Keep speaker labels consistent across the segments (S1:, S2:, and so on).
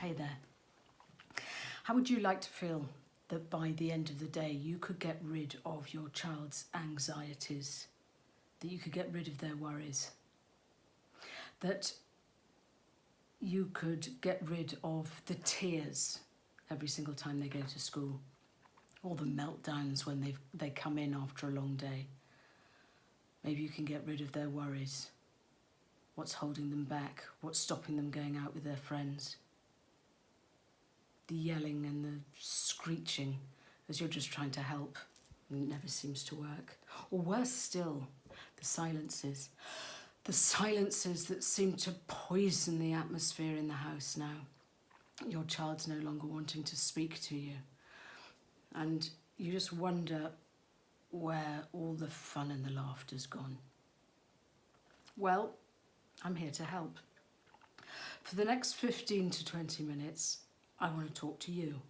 S1: Hey there. How would you like to feel that by the end of the day you could get rid of your child's anxieties, that you could get rid of their worries, that you could get rid of the tears every single time they go to school, or the meltdowns when they come in after a long day? Maybe you can get rid of their worries. What's holding them back? What's stopping them going out with their friends? The yelling and the screeching as you're just trying to help and it never seems to work. Or worse still, the silences. The silences that seem to poison the atmosphere in the house now. Your child's no longer wanting to speak to you. And you just wonder where all the fun and the laughter's gone. Well, I'm here to help. For the next 15 to 20 minutes, I want to talk to you.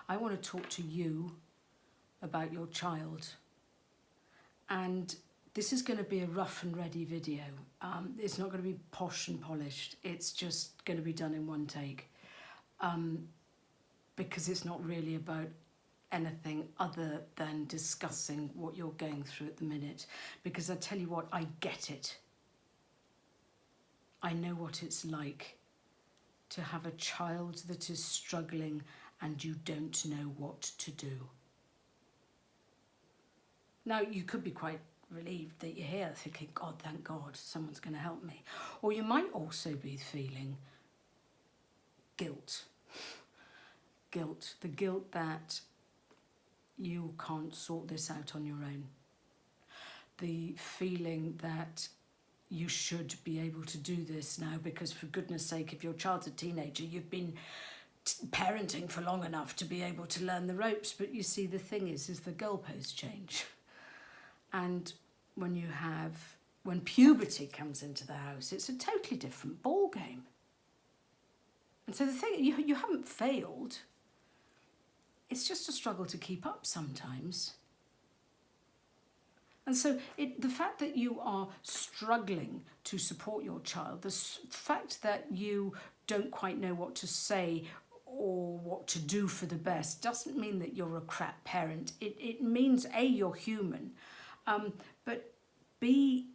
S1: I want to talk to you about your child. And this is going to be a rough and ready video. It's not going to be posh and polished. It's just going to be done in one take. Because it's not really about anything other than discussing what you're going through at the minute. Because I tell you what, I get it. I know what it's like to have a child that is struggling and you don't know what to do. Now, you could be quite relieved that you're here thinking, God, thank God, someone's going to help me. Or you might also be feeling guilt. Guilt. The guilt that you can't sort this out on your own. The feeling that you should be able to do this now because, for goodness sake, if your child's a teenager, you've been parenting for long enough to be able to learn the ropes. But you see, the thing is the goalposts change. And when puberty comes into the house, it's a totally different ball game. And so the thing, you haven't failed. It's just a struggle to keep up sometimes. And so the fact that you are struggling to support your child, the fact that you don't quite know what to say or what to do for the best doesn't mean that you're a crap parent. It means, A, you're human, but B,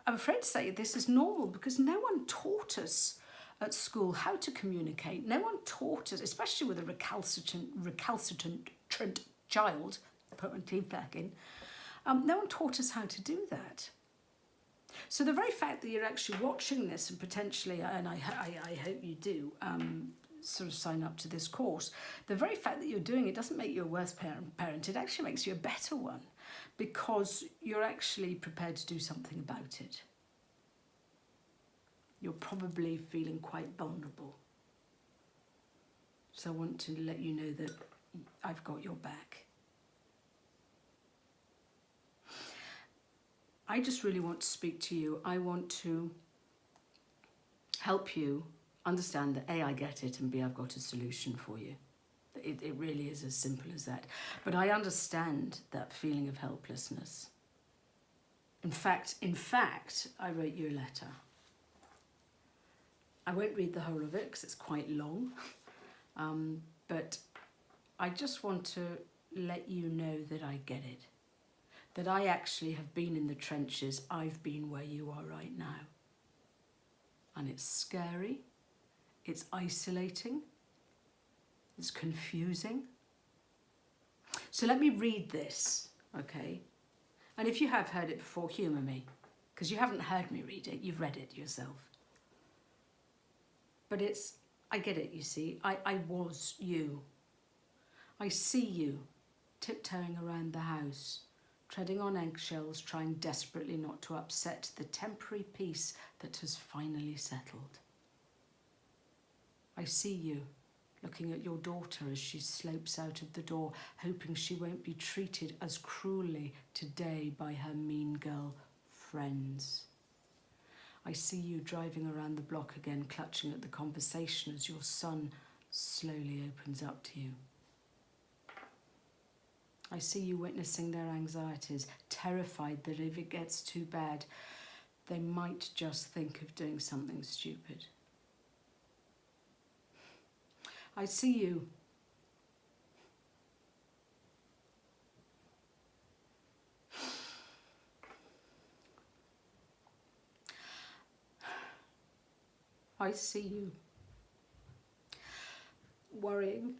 S1: I'm afraid to say this is normal because no one taught us at school how to communicate. No one taught us, especially with a recalcitrant child, put my teeth back in, no one taught us how to do that. So the very fact that you're actually watching this and potentially, and I hope you do, sort of sign up to this course, the very fact that you're doing it doesn't make you a worse parent, it actually makes you a better one because you're actually prepared to do something about it. You're probably feeling quite vulnerable. So I want to let you know that I've got your back. I just really want to speak to you. I want to help you understand that A, I get it, and B, I've got a solution for you. It really is as simple as that. But I understand that feeling of helplessness. In fact, I wrote you a letter. I won't read the whole of it because it's quite long. But I just want to let you know that I get it. That I actually have been in the trenches. I've been where you are right now. And it's scary, it's isolating, it's confusing. So let me read this, okay? And if you have heard it before, humour me, because you haven't heard me read it, you've read it yourself. But I get it, you see, I was you. I see you tiptoeing around the house, treading on eggshells, trying desperately not to upset the temporary peace that has finally settled. I see you looking at your daughter as she slopes out of the door, hoping she won't be treated as cruelly today by her mean girl friends. I see you driving around the block again, clutching at the conversation as your son slowly opens up to you. I see you witnessing their anxieties, terrified that if it gets too bad, they might just think of doing something stupid. I see you. I see you. Worrying.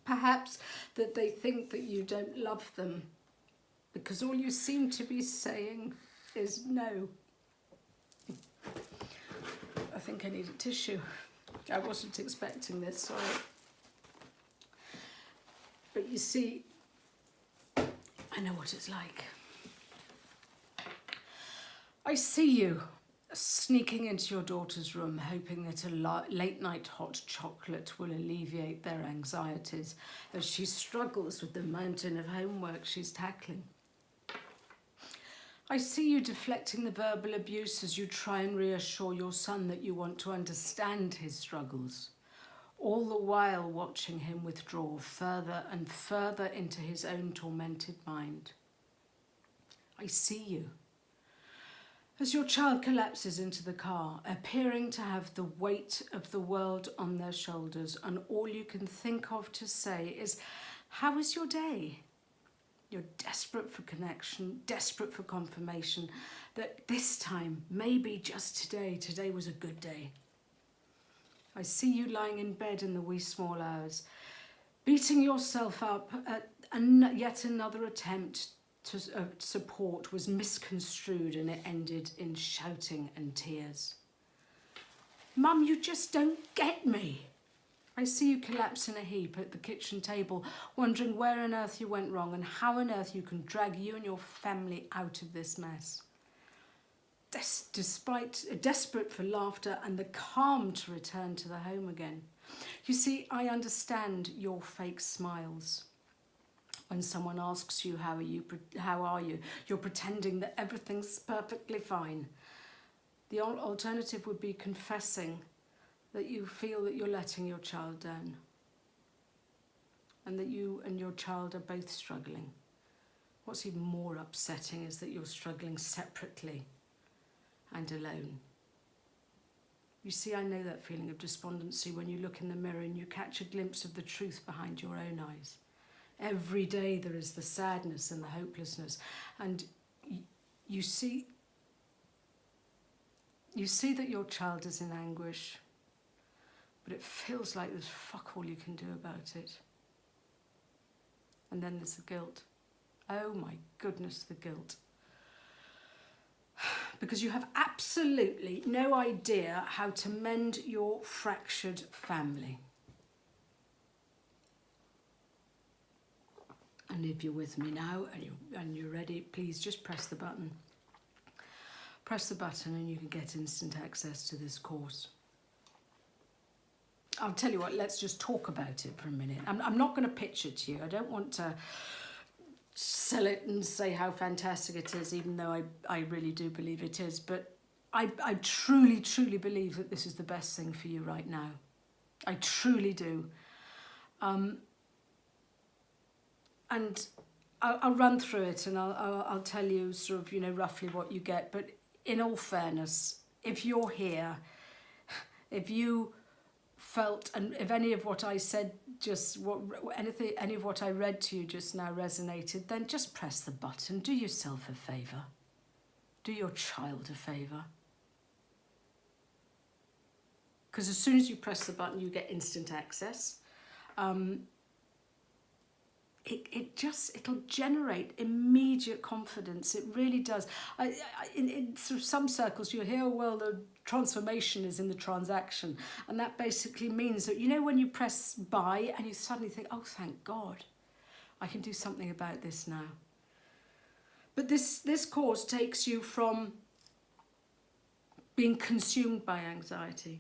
S1: Perhaps that they think that you don't love them because all you seem to be saying is no. I think I need a tissue. I wasn't expecting this, sorry. But you see, I know what it's like. I see you sneaking into your daughter's room, hoping that a late night hot chocolate will alleviate their anxieties as she struggles with the mountain of homework she's tackling. I see you deflecting the verbal abuse as you try and reassure your son that you want to understand his struggles, all the while watching him withdraw further and further into his own tormented mind. I see you as your child collapses into the car, appearing to have the weight of the world on their shoulders, and all you can think of to say is, "How was your day?" You're desperate for connection, desperate for confirmation that this time, maybe just today was a good day. I see you lying in bed in the wee small hours, beating yourself up at yet another attempt to support was misconstrued and it ended in shouting and tears. "Mum, you just don't get me." I see you collapse in a heap at the kitchen table, wondering where on earth you went wrong and how on earth you can drag you and your family out of this mess. Despite desperate for laughter and the calm to return to the home again. You see, I understand your fake smiles. When someone asks you, how are you? You're pretending that everything's perfectly fine. The alternative would be confessing that you feel that you're letting your child down and that you and your child are both struggling. What's even more upsetting is that you're struggling separately and alone. You see, I know that feeling of despondency when you look in the mirror and you catch a glimpse of the truth behind your own eyes. Every day there is the sadness and the hopelessness, and you see that your child is in anguish, but it feels like there's fuck all you can do about it. And then there's the guilt. Oh my goodness, the guilt. Because you have absolutely no idea how to mend your fractured family. And if you're with me now and you're ready, please just press the button. Press the button and you can get instant access to this course. I'll tell you what, let's just talk about it for a minute. I'm not going to pitch it to you. I don't want to sell it and say how fantastic it is, even though I really do believe it is. But I truly, truly believe that this is the best thing for you right now. I truly do. And I'll run through it and I'll tell you sort of, roughly what you get. But in all fairness, if you're here, if you felt, and if any of what I said any of what I read to you just now resonated, then just press the button. Do yourself a favour. Do your child a favour. Because as soon as you press the button, you get instant access. It'll generate immediate confidence. It really does. In sort of some circles, you'll hear, well, the transformation is in the transaction. And that basically means that, when you press buy and you suddenly think, oh, thank God, I can do something about this now. But this course takes you from being consumed by anxiety,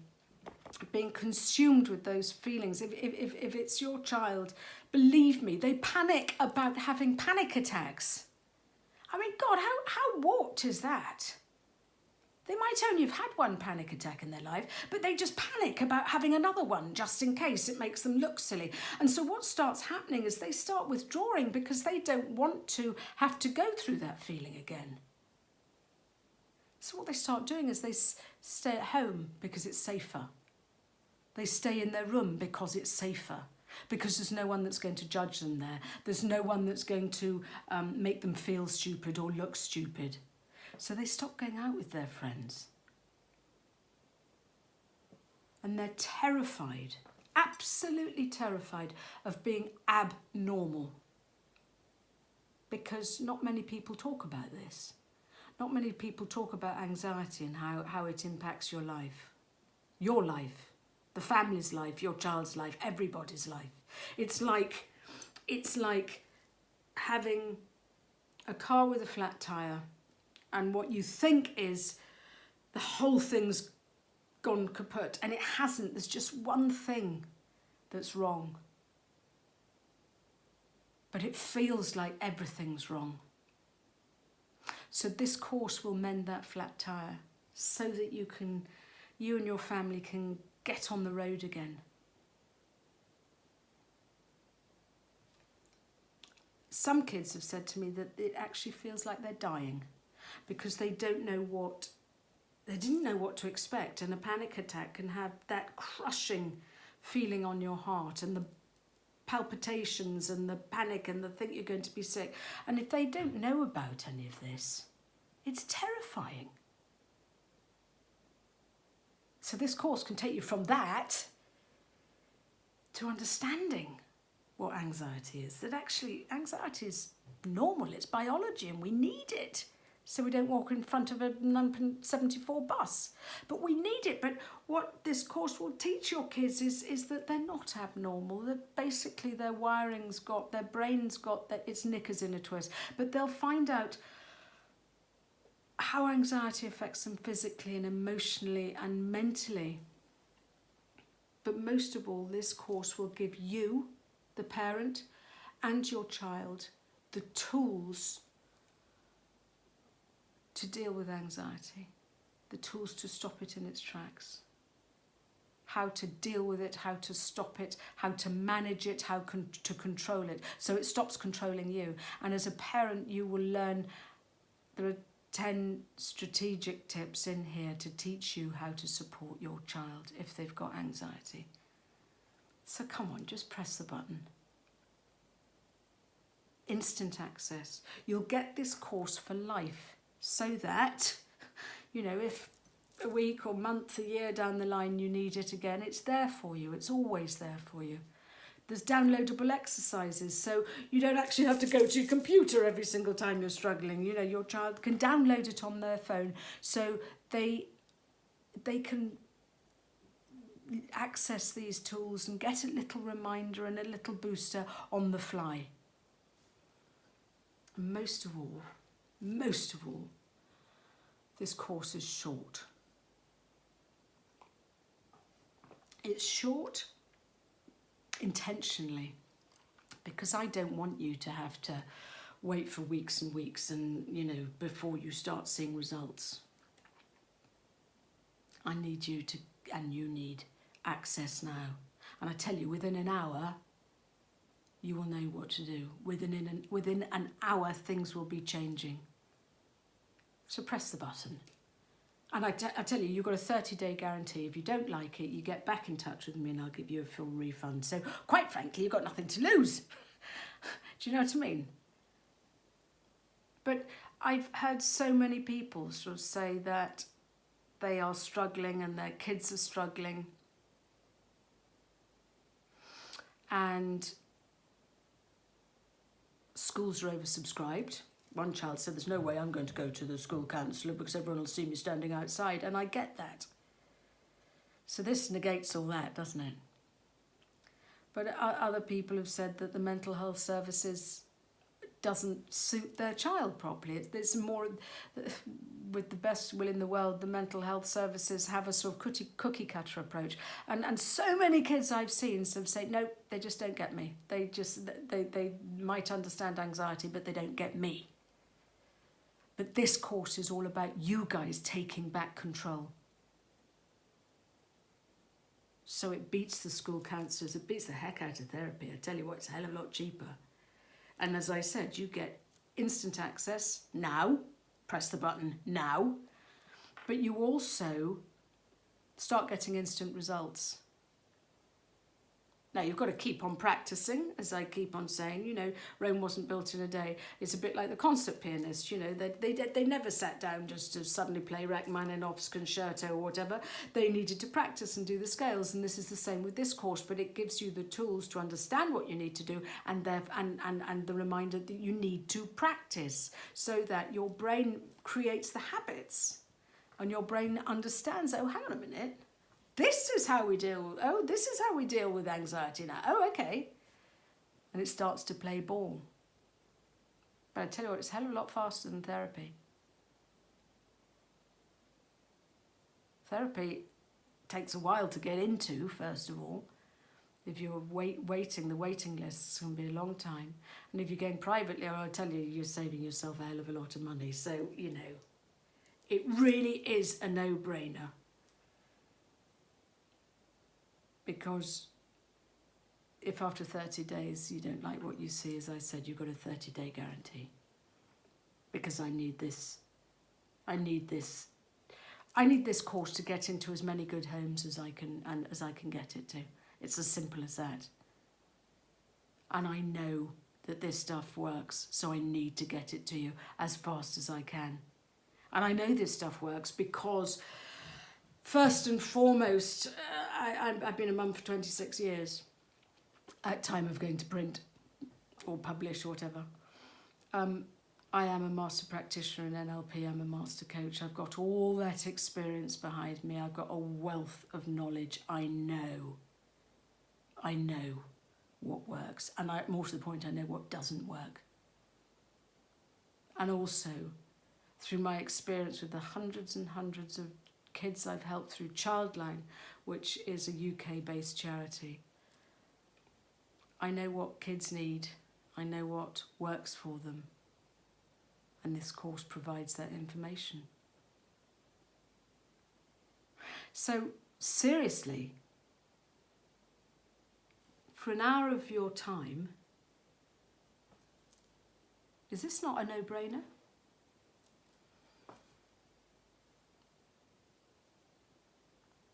S1: being consumed with those feelings. If it's your child, believe me, they panic about having panic attacks. I mean, God, how warped is that? They might only have had one panic attack in their life, but they just panic about having another one just in case it makes them look silly. And so what starts happening is they start withdrawing because they don't want to have to go through that feeling again. So what they start doing is they stay at home because it's safer. They stay in their room because it's safer, because there's no one that's going to judge them there. There's no one that's going to make them feel stupid or look stupid. So they stop going out with their friends. And they're terrified, absolutely terrified of being abnormal. Because not many people talk about this. Not many people talk about anxiety and how it impacts your life. Your life, the family's life, your child's life, everybody's life. It's like having a car with a flat tire, and what you think is the whole thing's gone kaput, and it hasn't. There's just one thing that's wrong. But it feels like everything's wrong. So this course will mend that flat tire so that you and your family can get on the road again. Some kids have said to me that it actually feels like they're dying because they didn't know what to expect, and a panic attack can have that crushing feeling on your heart and the palpitations and the panic and the think you're going to be sick. And if they don't know about any of this, it's terrifying. So this course can take you from that to understanding what anxiety is. That actually anxiety is normal, it's biology, and we need it. So we don't walk in front of a 974 bus. But we need it. But what this course will teach your kids is that they're not abnormal. That basically their wiring's got, their brain's got, that its knickers in a twist. But they'll find out how anxiety affects them physically and emotionally and mentally. But most of all, this course will give you, the parent, and your child the tools to deal with anxiety, the tools to stop it in its tracks, how to deal with it, how to stop it, how to manage it, how to control it, so it stops controlling you. And as a parent, you will learn, there are 10 strategic tips in here to teach you how to support your child if they've got anxiety. So come on, just press the button. Instant access. You'll get this course for life. So that, if a week or month, a year down the line you need it again, it's there for you. It's always there for you. There's downloadable exercises, so you don't actually have to go to your computer every single time you're struggling. Your child can download it on their phone, so they can access these tools and get a little reminder and a little booster on the fly. And most of all, this course is short. It's short intentionally because I don't want you to have to wait for weeks and weeks and, before you start seeing results. I need you to, and you need access now. And I tell you, within an hour, you will know what to do. Within an hour, things will be changing. So press the button. And I tell you, you've got a 30-day guarantee. If you don't like it, you get back in touch with me and I'll give you a full refund. So quite frankly, you've got nothing to lose. Do you know what I mean? But I've heard so many people sort of say that they are struggling and their kids are struggling. And schools are oversubscribed. One child said, there's no way I'm going to go to the school counsellor because everyone will see me standing outside. And I get that. So this negates all that, doesn't it? But other people have said that the mental health services doesn't suit their child properly. It's more, with the best will in the world, the mental health services have a sort of cookie cutter approach. And so many kids I've seen say, no, they just don't get me. They might understand anxiety, but they don't get me. But this course is all about you guys taking back control. So it beats the school counsellors, it beats the heck out of therapy. I tell you what, it's a hell of a lot cheaper. And as I said, you get instant access now, press the button now, but you also start getting instant results. Now, you've got to keep on practicing, as I keep on saying, you know, Rome wasn't built in a day. It's a bit like the concert pianist, you know, they never sat down just to suddenly play Rachmaninoff's concerto or whatever. They needed to practice and do the scales, and this is the same with this course, but it gives you the tools to understand what you need to do, and the reminder that you need to practice so that your brain creates the habits and your brain understands, oh, hang on a minute, this is how we deal, this is how we deal with anxiety now. Oh, okay. And it starts to play ball. But I tell you what, it's a hell of a lot faster than therapy. Therapy takes a while to get into, first of all. If you're waiting, the waiting lists can be a long time. And if you're going privately, I'll tell you, you're saving yourself a hell of a lot of money. So, you know, it really is a no-brainer. Because if after 30 days you don't like what you see, as I said, you've got a 30-day guarantee. Because I need this course to get into as many good homes as I can get it to. It's as simple as that. And I know that this stuff works, so I need to get it to you as fast as I can. And I know this stuff works because, first and foremost, I've been a mum for 26 years at time of going to print or publish or whatever. I am a master practitioner in NLP, I'm a master coach. I've got all that experience behind me. I've got a wealth of knowledge. I know what works. And more to the point, I know what doesn't work. And also, through my experience with the hundreds and hundreds of kids I've helped through Childline, which is a UK-based charity, I know what kids need. I know what works for them. And this course provides that information. So, seriously, for an hour of your time, is this not a no-brainer?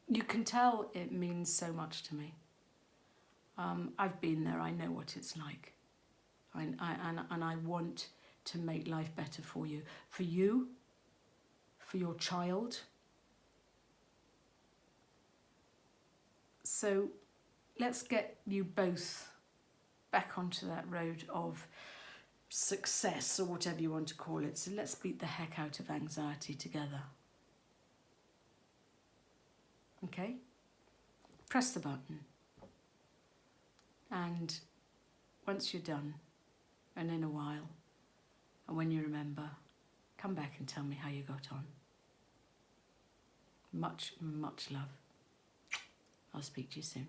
S1: You can tell it means so much to me. I've been there, I know what it's like. And I want to make life better for you, for your child. So let's get you both back onto that road of success, or whatever you want to call it. So let's beat the heck out of anxiety together. Okay? Press the button. And once you're done, and in a while, and when you remember, come back and tell me how you got on. Much, much love. I'll speak to you soon.